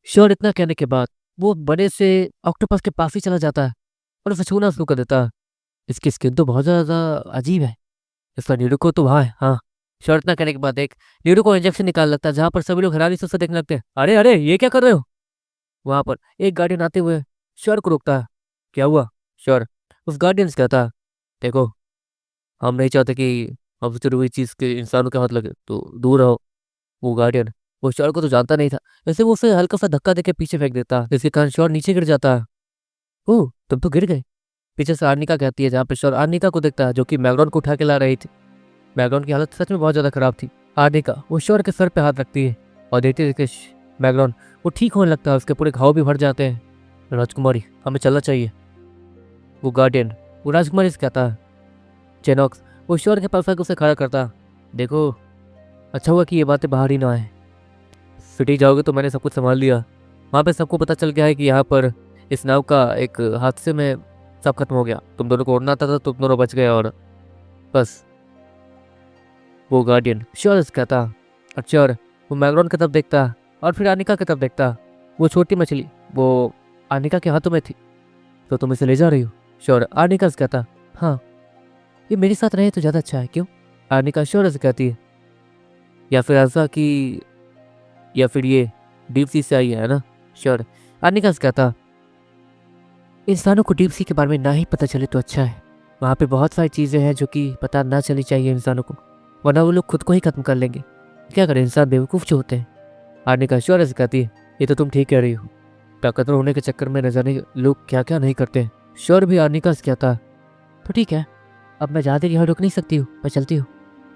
Sure इतना कहने के बाद वो बड़े से ऑक्टोपस के पास ही चला जाता है और उसे छूना शुरू कर देता है। इसकी स्किन तो बहुत ज़्यादा अजीब है। इसका न्यूरोको तो वहाँ है, हाँ। श्योर इतना कहने के बाद एक न्यूरोको इंजेक्शन निकाल लगता है, जहाँ पर सभी लोग हैरानी से उसे देखने लगते हैं। अरे अरे, ये क्या कर रहे हो? वहाँ पर एक गार्डियन आते हुए श्योर को रोकता है। क्या हुआ? श्योर उस गार्डियन से कहता है, देखो, हम नहीं चाहते कि हमसे जुड़ी हुई चीज़ के इंसानों के हाथ लगे, तो दूर रहो। वो गार्डियन वो श्योर को तो जानता नहीं था, वैसे वो उसे हल्का सा धक्का देके पीछे फेंक देता है, जिसके कारण श्योर नीचे गिर जाता है। ओह, तुम तो गिर गए। पीछे से आर्निका कहती है, जहाँ पे श्योर आर्निका को देखता है, जो कि मैग्रॉन को उठा के ला रही थी। मैग्रॉन की हालत सच में बहुत ज़्यादा खराब थी। आर्निका वो श्योर के सर पे हाथ रखती है और देखते देखते मैग्रॉन वो ठीक होने लगता है, उसके पूरे घाव भी भर जाते हैं। राजकुमारी, हमें चलना चाहिए। वो गार्डियन वो राजकुमारी से कहता है। जेनॉक्स वो श्योर के पास आके उसे खड़ा करता। देखो, अच्छा हुआ कि ये बातें बाहर ही ना आए। सिटी जाओगे तो मैंने सब कुछ संभाल लिया। वहाँ पे सबको पता चल गया है कि यहाँ पर इस नाव का एक हादसे में सब खत्म हो गया। तुम दोनों को उड़ना था, तुम दोनों बच गए और बस। वो गार्डियन श्योर से कहता। और श्योर वो मैग्रॉन की तरफ देखता और फिर आनिका की तरफ देखता। वो छोटी मछली वो आनिका के हाथों में थी। तो तुम इसे ले जा रही हो? श्योर आनिका से कहता। हाँ, ये मेरे साथ रहे तो ज़्यादा अच्छा है। क्यों? आनिका श्योर से कहती है। या फिर ऐसा कि या फिर ये डीप सी से आई है ना? श्योर आनिका से कहता। इंसानों को डीप सी के बारे में ना ही पता चले तो अच्छा है। वहाँ पे बहुत सारी चीज़ें हैं जो कि पता ना चलनी चाहिए इंसानों को, वरना वो लोग खुद को ही खत्म कर लेंगे। क्या करें, इंसान बेवकूफ़ जो होते हैं। आनिका श्योर से कहती है। ये तो तुम ठीक कह रही हो। ताकतवर होने के चक्कर में न जाने लोग क्या क्या नहीं करते हैं। श्योर भी आनिका से कहता। तो ठीक है, अब मैं ज़्यादा यहाँ रुक नहीं सकती हूँ, मैं चलती हूँ।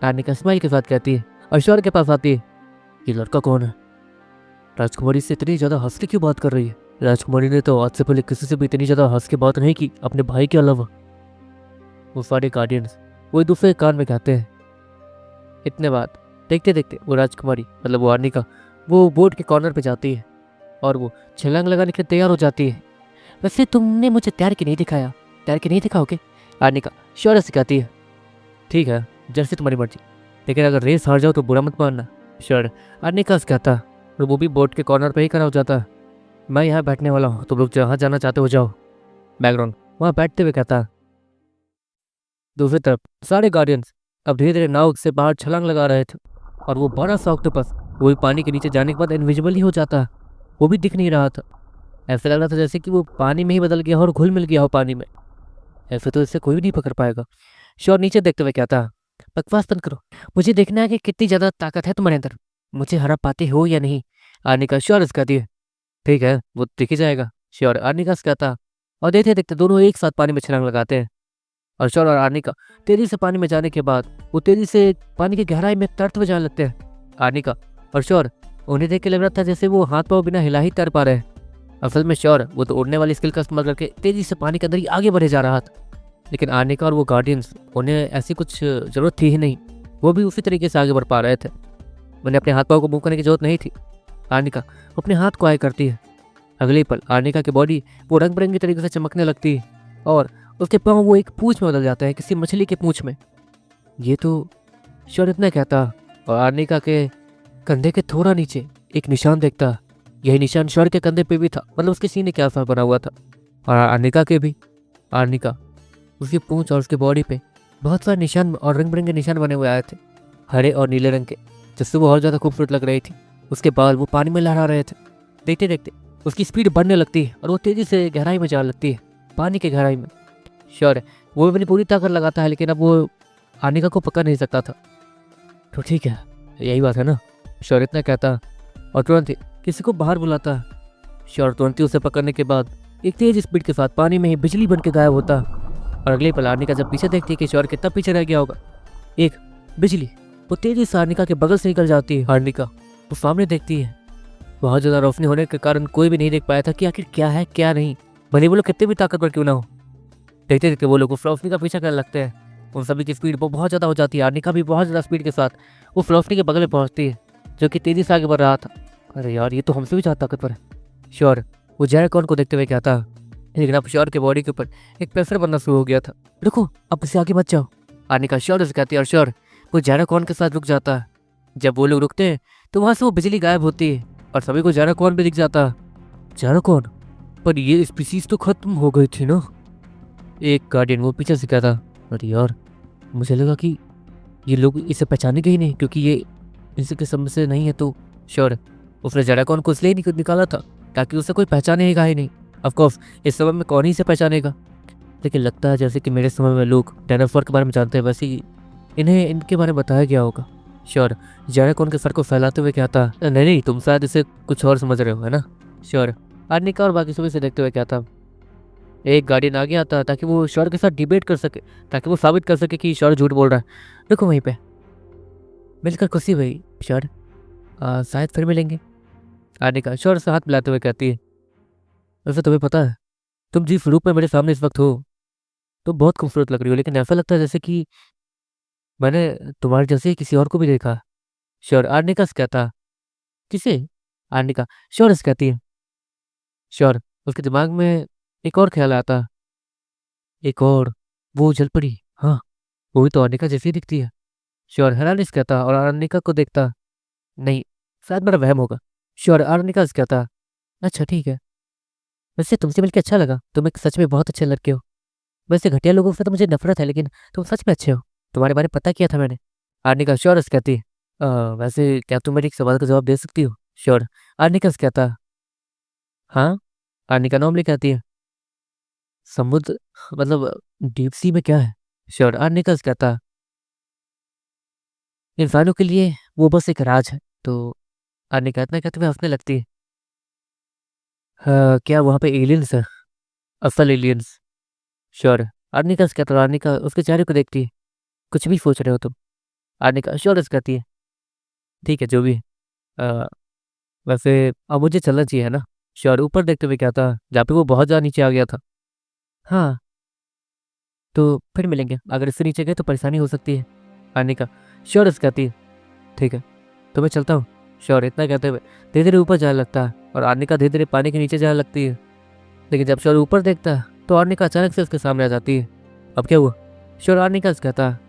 आनिका स्माइल के साथ कहती है और श्योर के पास आती है। ये लड़का कौन है? राजकुमारी से इतनी ज़्यादा हंस के क्यों बात कर रही है? राजकुमारी ने तो आज से पहले किसी से भी इतनी ज़्यादा हंस के बात नहीं की, अपने भाई के अलावा। वो सारे गार्डियंस वो एक दूसरे के कान में कहते हैं। इतने बात देखते देखते वो राजकुमारी मतलब वो आर्निका वो बोर्ड के कॉर्नर पे जाती है और वो छलांग लगाने के लिए तैयार हो जाती है। वैसे तुमने मुझे तैर के नहीं दिखाया, तैर के नहीं दिखाओगे? आर्निका श्योर से कहती है। ठीक है, जैसे तुम्हारी मर्जी, लेकिन अगर रेस हार जाओ तो बुरा मत मानना। श्योर आर्निका से कहता और वो भी बोर्ड के कॉर्नर पे ही खड़ा हो जाता है। मैं यहाँ बैठने वाला हूँ, तुम लोग जहाँ जाना चाहते हो जाओ। बैकग्राउंड वहाँ बैठते हुए कहता। दूसरी तरफ सारे गार्डियंस अब धीरे धीरे नाव से बाहर छलांग लगा रहे थे और वो बड़ा सा ऑक्टोपस वो भी पानी के नीचे जाने के बाद इनविजिबल ही हो जाता है। वो भी दिख नहीं रहा था। ऐसा लग रहा था जैसे कि वो पानी में ही बदल गया और घुल मिल गया हो पानी में। ऐसे तो इससे कोई भी नहीं पकड़ पाएगा। श्योर नीचे देखते हुए कहता। बकवास बंद करो, मुझे देखना है कि कितनी ज़्यादा ताकत है तुम्हारे अंदर, मुझे हरा पाते हो या नहीं। आर्निका श्योर इसका दिए। ठीक है, वो दिख ही जाएगा। श्योर आर्निका से कहता और देखते देखते दोनों एक साथ पानी में छलांग लगाते हैं। और श्योर और आर्निका तेजी से पानी में जाने के बाद वो तेजी से पानी की गहराई में तैरते हुए जाने लगते हैं। आर्निका और श्योर उन्हें देख के लग रहा था जैसे वो हाथ पाँव बिना हिला ही तैर पा रहे हैं। असल में श्योर वो तो उड़ने वाली स्किल का इस्तेमाल करके तेजी से पानी के अंदर ही आगे बढ़े जा रहा था, लेकिन आर्निका और वो गार्डियंस उन्हें ऐसी कुछ जरूरत थी ही नहीं। वो भी उसी तरीके से आगे बढ़ पा रहे थे। उन्हें अपने हाथ पाँव को मूव करने की जरूरत नहीं थी। आर्निका अपने हाथ को आए करती है। अगले पल आर्निका की बॉडी वो रंग बिरंगी तरीके से चमकने लगती है और उसके पाँव वो एक पूंछ में बदल जाता है, किसी मछली के पूंछ में। ये तो श्योर इतना कहता और आर्निका के कंधे के थोड़ा नीचे एक निशान देखता। यही निशान श्योर के कंधे पे भी था, मतलब उसके सीने के आसपास बना हुआ था। और आर्निका के भी। आर्निका उसकी पूंछ और उसकी बॉडी पे बहुत सारे निशान और रंग बिरंगे निशान बने हुए आए थे, हरे और नीले रंग के, जिससे वो और ज़्यादा खूबसूरत लग रही थी। उसके बाल वो पानी में लहरा रहे थे। देखते देखते उसकी स्पीड बढ़ने लगती है और वो तेज़ी से गहराई में जाने लगती है, पानी की गहराई में। श्योर वो अपनी पूरी ताकत लगाता है, लेकिन अब वो आर्निका को पकड़ नहीं सकता था। तो ठीक है, यही बात है ना? श्योर इतना कहता और तुरंत ही किसी को बाहर बुलाता। श्योर तुरंत ही उसे पकड़ने के बाद एक तेज स्पीड के साथ पानी में ही बिजली बन के गायब होता। और अगले पल आर्निका जब पीछे देखती है कि श्योर कितना पीछे रह गया होगा, एक बिजली वो तेजी से आर्निका के बगल से निकल जाती है। आर्निका वो सामने देखती है। बहुत ज़्यादा रोशनी होने के कारण कोई भी नहीं देख पाया था कि आखिर क्या है क्या नहीं, भले वो लोग कितने भी ताकतवर क्यों ना हो। देखते देखते वो लोग उस रोशनी का पीछा करने लगते हैं। उन सभी की स्पीड वो बहुत ज़्यादा हो जाती है। आर्निका भी बहुत ज़्यादा स्पीड के साथ उस रोशनी के बगल में पहुंचती है, जो कि तेज़ी से आगे बढ़ रहा था। अरे यार, ये तो हमसे भी ज़्यादा ताकतवर है। श्योर वो जैरकॉन को देखते हुए कहता, लेकिन अब श्योर के बॉडी के ऊपर एक प्रेशर बनना शुरू हो गया था। रुको, अब इससे आगे मत जाओ। आर्निका श्योर से कहती है और श्योर वो जैरकॉन के साथ रुक जाता है। जब वो लोग रुकते हैं तो वहाँ से वो बिजली गायब होती है और सभी को ज़ायराकॉर्न भी दिख जाता। ज़ायराकॉर्न? पर ये स्पीशीज़ तो खत्म हो गई थी ना? एक गार्डियन वो पीछे से कहता। अरे यार, मुझे लगा कि ये लोग इसे पहचानेंगे ही नहीं क्योंकि ये इनसे समझ से नहीं है। तो श्योर उसने ज़ायराकॉर्न को इसलिए निकाला था ताकि उसे कोई पहचानेगा ही नहीं। ऑफ कोर्स इस समय में कौन ही इसे पहचानेगा। लेकिन लगता है जैसे कि मेरे समय में लोग डायनासोर के बारे में जानते हैं, वैसे ही इन्हें इनके बारे में बताया गया होगा। श्योर ज़ायराकॉर्न के सर को फैलाते हुए कहता, नहीं नहीं, तुम शायद इसे कुछ और समझ रहे हो, है ना? श्योर आर्निका और बाकी सभी से देखते हुए कहता। एक गार्डियन आगे आता ताकि वो श्योर के साथ डिबेट कर सके, ताकि वो साबित कर सके कि श्योर झूठ बोल रहा है। रुको वहीं पे, मिलकर खुशी हुई श्योर, शायद फिर मिलेंगे। आर्निका श्योर से हाथ मिलाते हुए कहती है, वैसे तुम्हें पता है तुम जिस रूप में मेरे सामने इस वक्त हो तुम बहुत खूबसूरत लग रही हो, लेकिन ऐसा लगता है जैसे कि मैंने तुम्हारे जैसे ही किसी और को भी देखा। श्योर आर्निका से कहता, किसे? आर्निका श्योर से कहती है। श्योर उसके दिमाग में एक और ख्याल आता। एक और? वो जल पड़ी? हाँ, वो भी तो आर्निका जैसी दिखती है। श्योर हैरानी से कहता और आर्निका को देखता। नहीं, शायद मेरा वहम होगा। श्योर आर्निका से कहता, अच्छा ठीक है, वैसे तुमसे मिलकर अच्छा लगा, तुम एक सच में बहुत अच्छे लड़के हो। वैसे घटिया लोगों से तो मुझे नफरत है, लेकिन तुम सच में अच्छे हो, तुम्हारे बारे में पता किया था मैंने। आर्निका श्योर से कहती, वैसे क्या तुम मेरे एक सवाल का जवाब दे सकती हो? श्योर आर्निका से कहता, हाँ। आर्निका नॉर्मली कहती है, समुद्र मतलब डीप सी में क्या है? श्योर आर्निका से कहता, इंसानों के लिए वो बस एक राज है। तो आर्निका इतना कहते हुए हंसने लगती है। हाँ, क्या वहाँ पे एलियंस है? असल एलियंस? श्योर आर्निका से कहता। आर्निका उसके चेहरे को देखती है, कुछ भी सोच रहे हो तुम? आर्निका श्योर से कहती है, ठीक है जो भी है। अ, वैसे अब मुझे चलना चाहिए, है ना? श्योर ऊपर देखते हुए कहता, जहाँ पे वो बहुत ज़्यादा नीचे आ गया था। हाँ, तो फिर मिलेंगे, अगर इससे नीचे गए तो परेशानी हो सकती है। आर्निका श्योर से कहती है, ठीक है तो मैं चलता हूँ। श्योर इतना कहते हुए धीरे धीरे ऊपर जाने लगता है और आर्निका धीरे धीरे पानी के नीचे जाने लगती है। लेकिन जब श्योर ऊपर देखता है तो आर्निका अचानक से उसके सामने आ जाती है। अब क्या हुआ? श्योर आर्निका से कहता है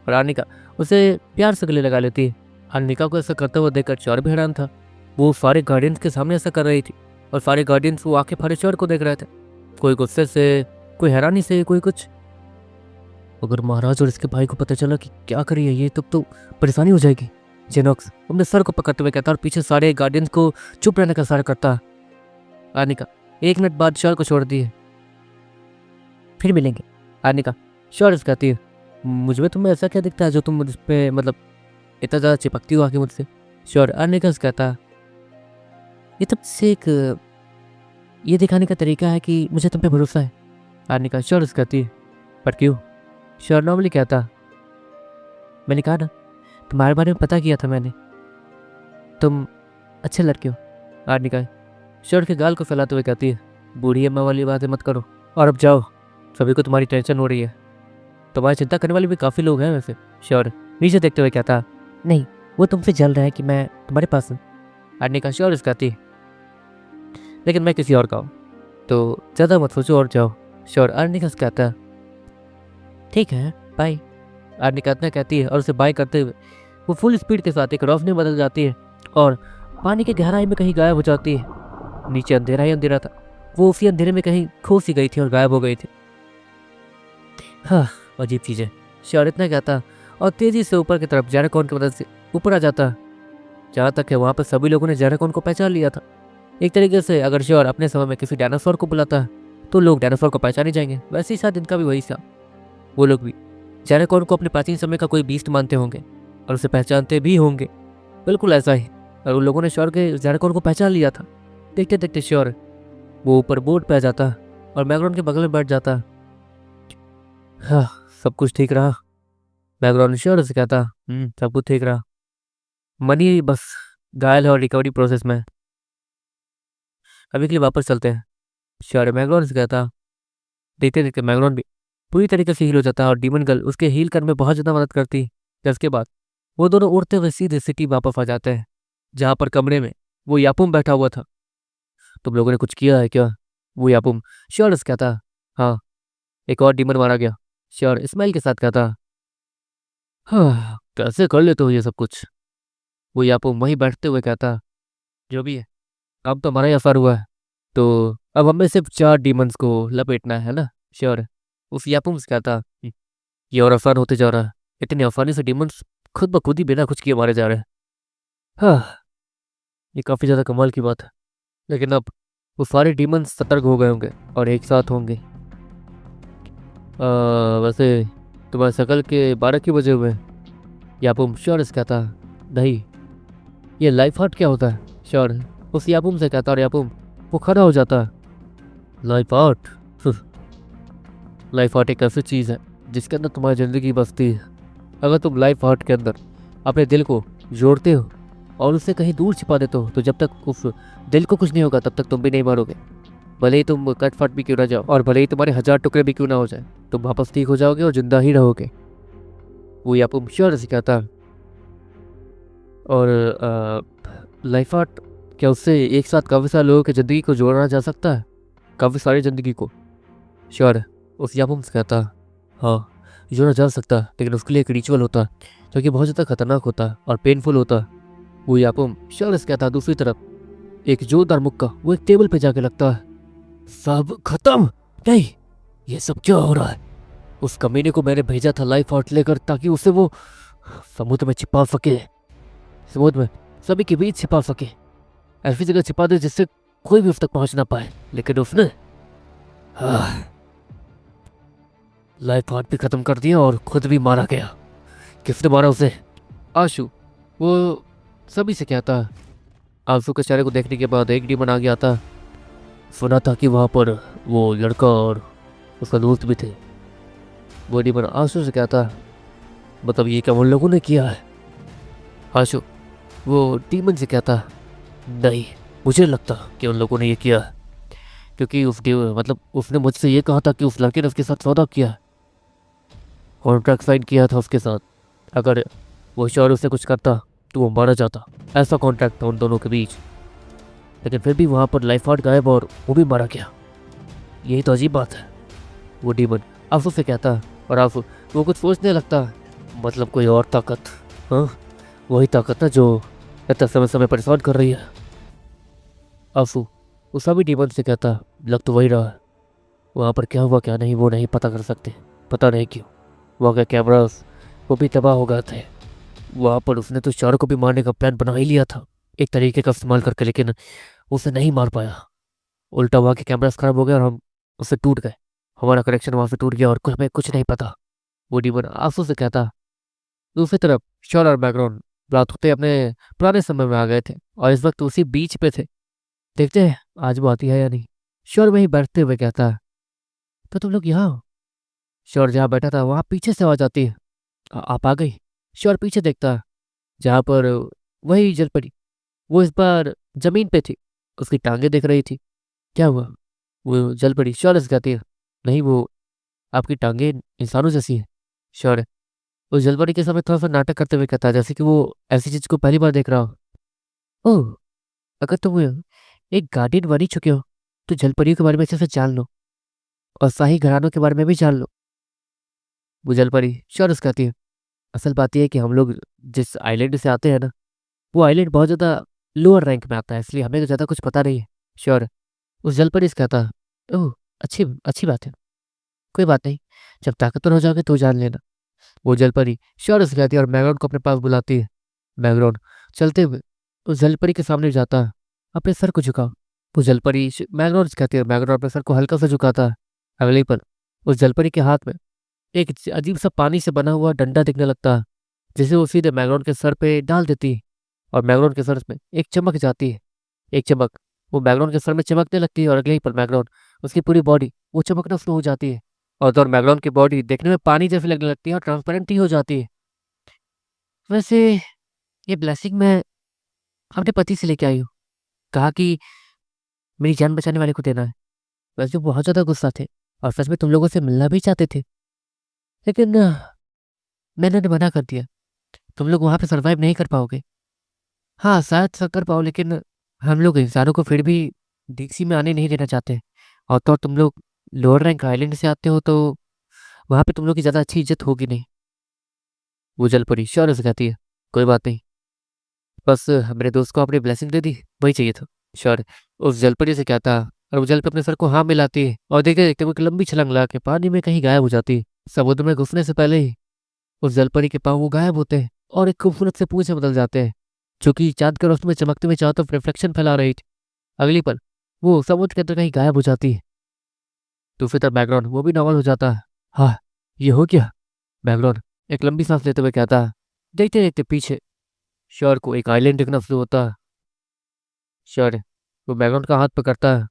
और आर्निका उसे प्यार से गले लगा लेती है। आर्निका को ऐसा करते हुए देखकर श्योर भी हैरान था। वो सारे गार्डियंस के सामने ऐसा कर रही थी और सारे गार्डियंस वो आंखें फाड़े श्योर को देख रहे थे, कोई गुस्से से, कोई हैरानी से, कोई कुछ। अगर महाराज और इसके भाई को पता चला कि क्या करी है ये, तब तो परेशानी हो जाएगी। जेनॉक्स अपने सर को पकड़ते हुए कहता और पीछे सारे गार्डियंस को चुप रहने का इशारा करता। आर्निका 1 मिनट बाद श्योर को छोड़ दिए, फिर मिलेंगे। आर्निका श्योर से कहती है, मुझ में तुम्हें ऐसा क्या दिखता है जो तुम मुझ पे मतलब इतना ज़्यादा चिपकती हो आके मुझसे? श्योर आर्निका से कहता, ये तब से एक ये दिखाने का तरीका है कि मुझे तुम पे भरोसा है। आर्निका श्योर से कहती है, पर क्यों? श्योर नॉर्मली कहता, मैंने कहा ना, तुम्हारे बारे में पता किया था मैंने, तुम अच्छे लड़के हो। आर्निका श्योर के गाल को फैलाते हुए कहती है, बूढ़ी अम्मा वाली बातें मत करो और अब जाओ, सभी को तुम्हारी टेंशन हो रही है। तुम्हारी चिंता करने वाले भी काफ़ी लोग हैं वैसे। श्योर नीचे देखते हुए कहता, नहीं वो तुमसे जल रहा है कि मैं तुम्हारे पास हूँ। आर्निका श्योर इस कहती, लेकिन मैं किसी और का हूँ, तो ज़्यादा मत सोचो और जाओ। श्योर आर्निका से कहता, ठीक है बाय। आर्निका इतना कहती है और उसे बाय करते हुए वो फुल स्पीड के साथ एक रोशनी में बदल जाती है और पानी की गहराई में कहीं गायब हो जाती है। नीचे अंधेरा ही अंधेरा था, वो उसी अंधेरे में कहीं खो सी गई थी और गायब हो गई थी। हाँ, अजीब चीज़ है। श्योर इतना कहता और तेजी से ऊपर की तरफ ज़ायराकॉर्न की मदद से ऊपर आ जाता। जहाँ तक है वहाँ पर सभी लोगों ने ज़ायराकॉर्न को पहचान लिया था। एक तरीके से अगर श्योर अपने समय में किसी डायनासोर को बुलाता है तो लोग डायनासोर को पहचाने जाएंगे, वैसे ही शायद इनका भी वही था। वो लोग भी ज़ायराकॉर्न को अपने प्राचीन समय का कोई बीस्ट मानते होंगे और उसे पहचानते भी होंगे, बिल्कुल ऐसा ही। और उन लोगों ने श्योर के ज़ायराकॉर्न को पहचान लिया था। देखते देखते श्योर वो ऊपर बोट पे आ जाता और मैग्रॉन के बगल में बैठ जाता। हाँ, सब कुछ ठीक रहा। मैग्रॉन श्योर से कहता, सब कुछ ठीक रहा, मनी बस घायल है और रिकवरी प्रोसेस में। अभी के लिए वापस चलते हैं। श्योर मैग्रॉन से कहता। देखते देखते मैग्रॉन भी पूरी तरीके से हील हो जाता है और डीमन गर्ल उसके हील करने में बहुत ज़्यादा मदद करती है। जिसके बाद वो दोनों उड़ते हुए सीधे सिटी वापस आ जाते हैं, जहाँ पर कमरे में वो यापुम बैठा हुआ था। तुम लोगों ने कुछ किया है क्या? वो यापुम श्योर से कहता, हाँ, एक और डीमन मारा गया। श्योर स्माइल के साथ कहता, हाँ, कैसे कर लेते हो ये सब कुछ? वो यापुम वहीं बैठते हुए कहता, जो भी है, काम तो हमारा ही असर हुआ है। तो अब हमें सिर्फ 4 डीमंस को लपेटना है ना? श्योर। उस यापुम से कहता, ये और आसान होते जा रहा है। इतनी आसानी से डीमंस खुद ब खुद ही बिना कुछ किए मारे जा रहे हैं। हाँ, ये काफ़ी ज़्यादा कमाल की बात है। लेकिन अब वो सारे डीमंस सतर्क हो गए होंगे और एक साथ होंगे। वैसे तुम्हारे शकल के 12 क्यों बजे हुए हैं? यापुम श्योर से कहता, नहीं, ये लाइफ हार्ट क्या होता है? श्योर उस यापुम से कहता, और यापुम वो खड़ा हो जाता है। Life art? लाइफ आर्ट एक ऐसी चीज़ है जिसके अंदर तुम्हारी ज़िंदगी बसती है। अगर तुम लाइफ आर्ट के अंदर अपने दिल को जोड़ते हो और उसे कहीं दूर छिपा देते हो, तो जब तक उस दिल को कुछ नहीं होगा तब तक तुम भी नहीं मरोगे। भले ही तुम कट फट भी क्यों ना जाओ और भले ही तुम्हारे 1000 टुकड़े भी क्यों ना हो जाए, तुम वापस ठीक हो जाओगे और जिंदा ही रहोगे। वो यापुम श्योर से कहता। और लाइफ आर्ट क्या उससे एक साथ काफ़ी सारे लोगों की ज़िंदगी को जोड़ा जा सकता है? काफ़ी सारी ज़िंदगी को? श्योर उस यापुम से कहता, हाँ, जोड़ा जा सकता है, लेकिन उसके लिए एक रिचुअल होता है जो कि बहुत ज़्यादा खतरनाक होता है और पेनफुल होता है। वो यापुम श्योर से कहता, दूसरी तरफ एक जोरदार मुक्का वो एक टेबल पे जाके लगता है। सब खत्म? नहीं, ये सब क्या हो रहा है? उस कमीने को मैंने भेजा था लाइफ आउट लेकर ताकि उसे वो समुद्र में छिपा सके, समुद्र में सभी के बीच छिपा सके, ऐसी जगह छिपा दे जिससे कोई भी उस तक पहुंच ना पाए। लेकिन उसने लाइफ आउट भी खत्म कर दिया और खुद भी मारा गया। किसने मारा उसे? आशु। वो सभी से कहता है। आंसू के चेहरे को देखने के बाद एक डीमन आ गया था। सुना था कि वहां पर वो लड़का और उसका दोस्त भी थे। वो डीमन आंसू से कहता, मतलब ये क्या उन लोगों ने किया है? आशु वो डीमन से कहता, नहीं, मुझे लगता कि उन लोगों ने ये किया है, क्योंकि मतलब उसने मुझसे ये कहा था कि उस लड़के ने उसके साथ सौदा किया, कॉन्ट्रैक्ट साइन किया था उसके साथ। अगर वो श्योर उससे कुछ करता तो वो मारा जाता। ऐसा कॉन्ट्रैक्ट था उन दोनों के बीच। लेकिन फिर भी वहाँ पर लाइफ आर्ट गायब और वो भी मारा गया। यही तो अजीब बात है। वो डीमन आंसू से कहता है, और आंसू वो कुछ सोचने लगता है, मतलब कोई और ताकत? हाँ, वही ताकत ना जो इतना समय समय परेशान कर रही है। आंसू वो सभी डीमन से कहता है, लग तो वही रहा है। वहाँ पर क्या हुआ क्या नहीं वो नहीं पता कर सकते, पता नहीं क्यों। वहाँ के कैमरास वो भी तबाह हो गए थे। वहाँ पर उसने तो चारों को भी मारने का प्लान बना ही लिया था एक तरीके का इस्तेमाल करके, लेकिन उसे नहीं मार पाया। उल्टा वहाँ के कैमरास खराब हो गए और हम उससे टूट गए। हमारा कनेक्शन वहाँ से टूट गया और कुछ हमें कुछ नहीं पता। वो डीमन आंसू से कहता। दूसरी तरफ शॉल और बैकग्राउंड रात होते अपने पुराने समय में आ गए थे और इस वक्त उसी बीच पे थे। देखते हैं आज वो आती है या नहीं। शोर वहीं बैठते हुए कहता है, तो तुम लोग यहाँ हो? शोर जहाँ बैठा था वहाँ पीछे से आवाज आती है, आप आ गई?" शोर पीछे देखता है, जहाँ पर वही जल पड़ी। वो इस बार जमीन पे थी, उसकी टांगे दिख रही थी। क्या हुआ? वो जल पड़ी। शोर से कहती है, नहीं, वो आपकी टांगे इंसानों जैसी है। शोर उस जलपरी के समय थोड़ा सा नाटक करते हुए कहता है, जैसे कि वो ऐसी चीज को पहली बार देख रहा हो। ओह, अगर तुम एक गार्डियन बन ही चुके हो तो जलपरियों के बारे में अच्छे से जान लो और शाही घरानों के बारे में भी जान लो। वो जलपरी श्योर कहती है, असल बात यह है कि हम लोग जिस आइलैंड से आते हैं ना, वो आइलैंड बहुत ज़्यादा लोअर रैंक में आता है, इसलिए हमें तो ज़्यादा कुछ पता नहीं है। श्योर उस जलपरी से कहता है, ओह, अच्छी अच्छी बात है, कोई बात नहीं, जब ताकतवर हो जाओगे तो जान लेना। वो जलपरी श्योर से कहती है और मैग्रॉन को अपने पास बुलाती है। मैग्रॉन चलते हुए उस जलपरी के सामने जाता है, अपने सर को झुकाओ। वो जलपरी मैग्रॉन से कहती है, मैग्रॉन अपने सर को हल्का सा झुकाता है। अगले ही पल उस जलपरी के हाथ में एक अजीब सा पानी से बना हुआ डंडा दिखने लगता है, जिसे वो सीधे मैग्रॉन के सर पे डाल देती है और मैग्रॉन के सर में एक चमक जाती है। एक चमक वो मैग्रॉन के सर में चमकने लगती है और अगले ही पल मैग्रॉन उसकी पूरी बॉडी वो चमकना शुरू हो जाती है और मैग्रॉन की बॉडी देखने में पानी जैसी लगने लगती है और ट्रांसपेरेंट ही हो जाती है। वैसे ये ब्लेसिंग मैं अपने पति से लेके आई हूँ, कहा कि मेरी जान बचाने वाले को देना है। वैसे वो बहुत ज़्यादा गुस्सा थे और सच में तुम लोगों से मिलना भी चाहते थे, लेकिन मैंने उन्हें मना कर दिया। तुम लोग वहाँ पे सर्वाइव नहीं कर पाओगे। हाँ, शायद कर पाओ, लेकिन हम लोग इंसानों को फिर भी डीसी में आने नहीं देना चाहते। और तो और तुम लोग लोअर रैंक आइलैंड से आते हो तो वहाँ पे तुम लोग की ज़्यादा अच्छी इज्जत होगी नहीं। वो जल पड़ी श्योर से कहती है, कोई बात नहीं, बस मेरे दोस्त को अपनी ब्लेसिंग दे दी, वही चाहिए था। श्योर उस जलपरी से क्या था, और वो जलपरी अपने सर को हाँ मिलाती है और देखते-देखते वो एक लंबी छलांग लगा के पानी में कहीं गायब हो जाती। समुद्र में घुसने से पहले ही उस जलपरी के पाँव वो गायब होते हैं और एक खूबसूरत से पूंछ में बदल जाते हैं, जो कि चाँद की रोशनी में चमकते हुए चारों तरफ रिफ्लेक्शन फैला रही थी। अगली पल वो समुद्र के अंदर कहीं गायब हो जाती है। दूसरी तरफ बैकग्राउंड वो भी नॉर्मल हो जाता है। हाँ, ये हो क्या? बैकग्राउंड एक लंबी सांस लेते हुए कहता है। देखते-देखते पीछे श्योर को एक आइलैंड दिखना शुरू होता है। श्योर वो बैकग्राउंड का हाथ पकड़ता है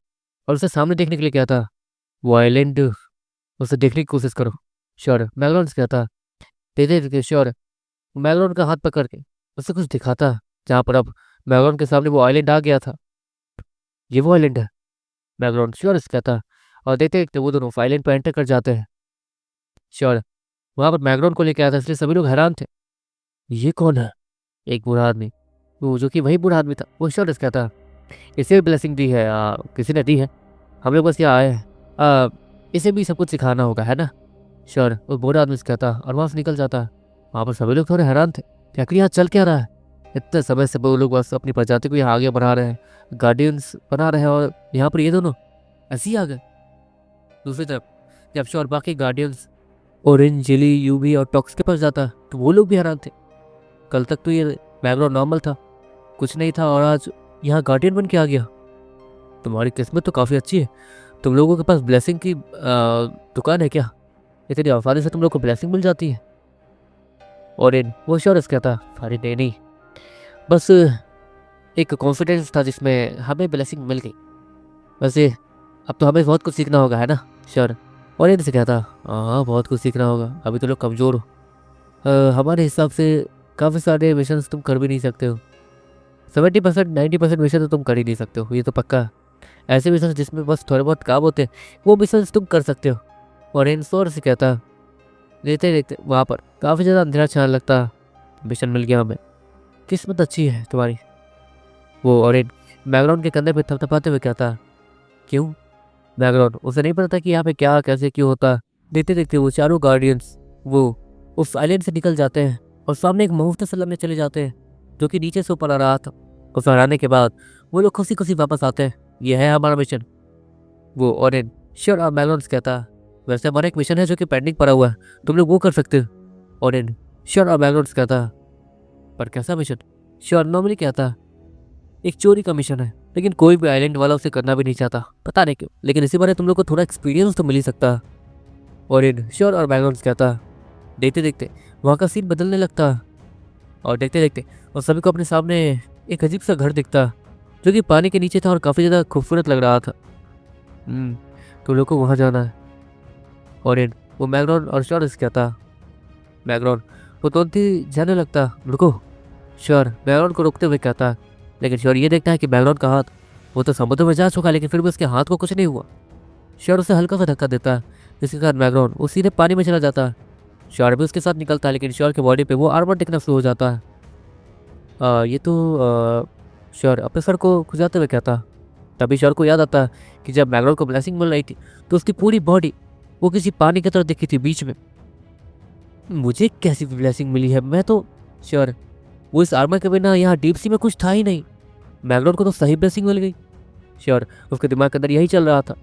और उसे सामने देखने के लिए कहता है, वो आइलैंड उसे देखने की कोशिश करो। श्योर बैकग्राउंड से कहता है। देखते-देखते श्योर बैकग्राउंड का हाथ पकड़ के उसे कुछ दिखाता है, जहाँ पर अब बैकग्राउंड के सामने वो आइलैंड आ गया था। ये वो आइलैंड है। बैकग्राउंड श्योर से कहता है और देखते-देखते वो दोनों आइलैंड पर एंटर कर जाते हैं। श्योर वहाँ पर बैकग्राउंड को लेके आया था, इसलिए सभी लोग हैरान थे। ये कौन है? एक बूढ़ा आदमी, वो जो कि वही बूढ़ा आदमी था, वो श्योर से कहता, इसे भी ब्लेसिंग दी है किसी ने दी है, हम लोग बस यहाँ आए हैं, इसे भी सब कुछ सिखाना होगा, है ना? श्योर वो बूढ़ा आदमी से कहता और वहाँ से निकल जाता। वहाँ पर सभी लोग थोड़े हैरान थे कि आखिर यहाँ चल क्या रहा है। इतने समय से वो लोग बस अपनी प्रजाति को यहाँ आगे बढ़ा रहे हैं, गार्डियंस बना रहे हैं, और यहाँ पर ये दोनों ऐसे ही आ गए। दूसरी तरफ जब श्योर बाकी गार्डियंस ऑरेंज, जेली, यूवी और टॉक्स के पास जाता तो वो लोग भी हैरान थे। कल तक तो ये बैकग्राउंड नॉर्मल था, कुछ नहीं था, और आज यहाँ गार्डियन बन के आ गया। तुम्हारी किस्मत तो काफ़ी अच्छी है, तुम लोगों के पास ब्लेसिंग की दुकान है क्या? इतनी आसानी से तुम लोग को ब्लेसिंग मिल जाती है? और इन वो श्योरस कहता, अरे नहीं नहीं, बस एक कॉन्फिडेंस था जिसमें हमें ब्लेसिंग मिल गई। वैसे अब तो हमें बहुत कुछ सीखना होगा, है ना? श्योर और इनसे कहता, हाँ बहुत कुछ सीखना होगा, अभी तो लोग कमज़ोर हो। हमारे हिसाब से काफ़ी सारे मिशंस तुम कर भी नहीं सकते हो। 70% 90% मिशन तो तुम कर ही नहीं सकते हो, ये तो पक्का है। ऐसे मिशन जिसमें बस थोड़े बहुत काम होते हैं, वो मिशन तुम कर सकते हो। और इन शोर से कहता, देखते देखते वहाँ पर काफ़ी ज़्यादा अंधेरा छाने लगता। मिशन मिल गया हमें, किस्मत अच्छी है तुम्हारी। वो और इन बैकग्राउंड के कंधे पे थपथपाते हुए कहता, क्यों? बैकग्राउंड उसे नहीं पता कि यहाँ पे क्या कैसे क्यों होता। देखते देखते वो चारों गार्डियंस वो उस आइलैंड से निकल जाते हैं और सामने एक मुख्तसर लम्हे चले जाते हैं, जो कि नीचे से ऊपर आ रहा था। उस हराने के बाद वो लोग खुशी खुशी वापस आते हैं। यह है हमारा मिशन। वो ऑरेंज श्योर और बैकग्राउंड कहता, वैसे हमारा एक मिशन है जो कि पेंडिंग पड़ा हुआ है, तुम लोग वो कर सकते हो। ऑरेंज श्योर और बैकग्राउंड कहता, पर कैसा मिशन? श्योर नॉर्मली कहता, एक चोरी का मिशन है, लेकिन कोई भी आइलैंड वाला उसे करना भी नहीं चाहता, पता नहीं क्यों, लेकिन इसी बारे तुम लोग को थोड़ा एक्सपीरियंस तो मिल ही सकता। और इन श्योर और बैकग्राउंड कहता, देखते देखते वहाँ का सीन बदलने लगता। और देखते देखते और सभी को अपने सामने एक अजीब सा घर दिखता, जो कि पानी के नीचे था और काफ़ी ज़्यादा खूबसूरत लग रहा था। तुम लोग को वहाँ जाना है। और इन वो बैकग्राउंड और श्योर कहता, बैकग्राउंड वो तुरंत ही जाने लगता। रुको, श्योर बैकग्राउंड को रोकते हुए कहता, लेकिन श्योर ये देखता है कि बैकग्राउंड का हाथ वो तो समुद्र में जा चुका, लेकिन फिर भी उसके हाथ को कुछ नहीं हुआ। श्योर उसे हल्का सा धक्का देता है, जिसके कारण बैकग्राउंड वो सीधे पानी में चला जाता है। श्योर भी उसके साथ निकलता है, लेकिन श्योर की बॉडी पे वो आर्मर दिखना शुरू हो जाता है। ये तो श्योर अपने सर को खुजाते हुए कहता। तभी श्योर को याद आता है कि जब बैकग्राउंड को ब्लेसिंग मिल रही थी तो उसकी पूरी बॉडी वो किसी पानी की तरह दिखी थी बीच में। मुझे कैसी ब्लेसिंग मिली है? मैं तो श्योर वो इस आर्मर के बिना यहाँ डीप सी में कुछ था ही नहीं। बैकग्राउंड को तो सही ब्लेसिंग मिल गई। श्योर उसके दिमाग के अंदर यही चल रहा था।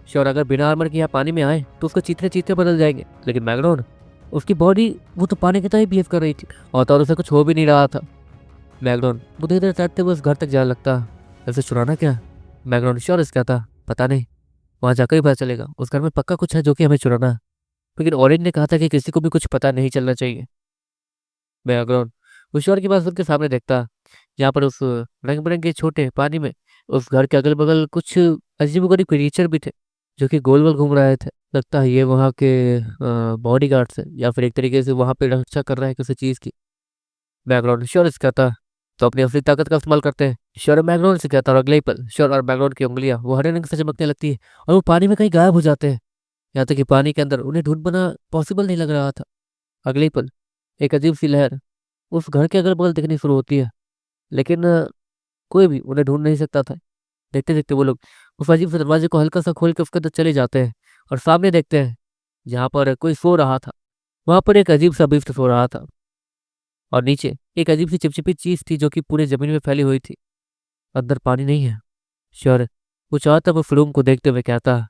श्योर अगर बिना आर्मर के यहाँ पानी में आए तो उसके चीथड़े चीथड़े बदल जाएंगे, लेकिन बैकग्राउंड उसकी बॉडी वो तो पानी की तरह ही बिहेव कर रही थी, और तो उसे कुछ हो भी नहीं रहा था। बैकग्राउंड वो धीरे धीरे तैरते हुए उस घर तक जाने लगता। ऐसे चुराना क्या? बैकग्राउंड श्योर इसका था, पता नहीं, वहाँ जाकर ही पता चलेगा। उस घर में पक्का कुछ है जो कि हमें चुराना है। लेकिन ऑरेंज ने कहा था कि किसी को भी कुछ पता नहीं चलना चाहिए। बैकग्राउंड उस श्योर की बात उनके सामने देखता, जहाँ पर उस रंग बिरंगे छोटे पानी में उस घर के अगल बगल कुछ अजीबोगरीब क्रिएचर भी थे, जो कि गोल गोल घूम रहे थे। लगता है ये वहाँ के बॉडी गार्ड्स है, या फिर एक तरीके से वहाँ पे रक्षा कर रहा है किसी चीज़ की। बैकग्राउंड श्योर इसका था, तो अपनी असली ताकत का इस्तेमाल करते हैं। श्योर बैकग्राउंड से कहता, और अगले ही पल श्योर और बैकग्राउंड की उंगलियां वो हरे रंग से चमकने लगती है और वो पानी में कहीं गायब हो जाते हैं। यहाँ तक कि पानी के अंदर उन्हें ढूंढना पॉसिबल नहीं लग रहा था। अगले ही पल एक अजीब सी लहर उस घर के अगल बगल दिखनी शुरू होती है, लेकिन कोई भी उन्हें ढूंढ नहीं सकता था। देखते देखते वो लोग उस अजीब से दरवाजे को हल्का सा खोल के उसके अंदर चले जाते हैं और सामने देखते हैं, जहाँ पर कोई सो रहा था, वहाँ पर एक अजीब सा बिस्ट सो रहा था। और नीचे एक अजीब सी चिपचिपी चीज थी जो कि पूरे जमीन में फैली हुई थी। अंदर पानी नहीं है। श्योर वो चाहता वो फिल्म को देखते हुए कहता,